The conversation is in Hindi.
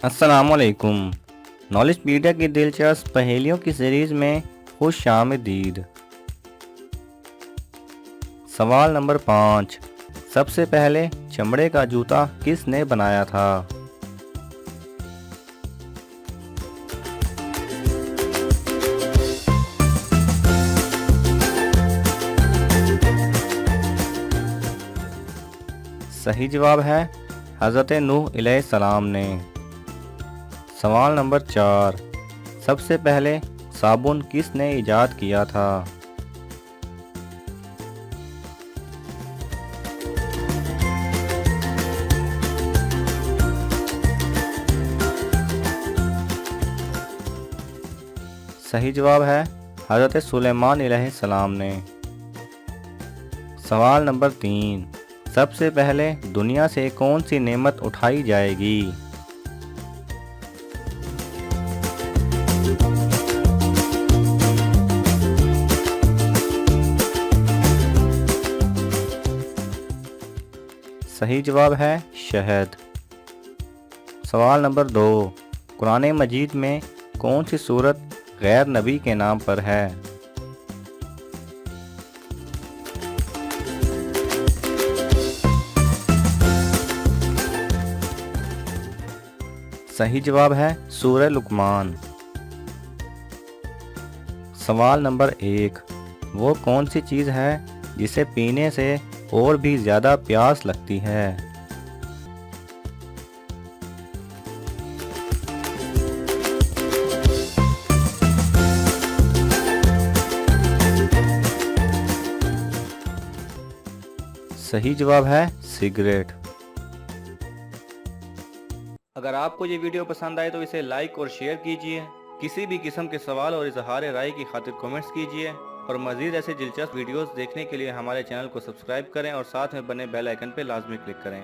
अस्सलामुअलैकुम। नॉलेज पीडिया की दिलचस्प पहेलियों की सीरीज में खुश आमदीद। सवाल नंबर 5। सबसे पहले चमड़े का जूता किसने बनाया था? सही जवाब है हज़रत नूह अलैहिस्सलाम ने। सवाल नंबर 4। सबसे पहले साबुन किसने इजाद किया था? सही जवाब है हज़रत सुलेमान अलैहिस्सलाम ने। सवाल नंबर 3। सबसे पहले दुनिया से कौन सी नेमत उठाई जाएगी? सही जवाब है शहद। सवाल नंबर 2। कुरान मजीद में कौन सी सूरत गैर नबी के नाम पर है? सही जवाब है सूरह लुकमान। सवाल नंबर 1। वो कौन सी चीज़ है जिसे पीने से और भी ज़्यादा प्यास लगती है? सही जवाब है सिगरेट। अगर आपको ये वीडियो पसंद आए तो इसे लाइक और शेयर कीजिए। किसी भी किस्म के सवाल और इजहार राय की खातिर कमेंट्स कीजिए और मज़ीद ऐसे दिलचस्प वीडियोस देखने के लिए हमारे चैनल को सब्सक्राइब करें और साथ में बने बेल आइकन पर लाजमी क्लिक करें।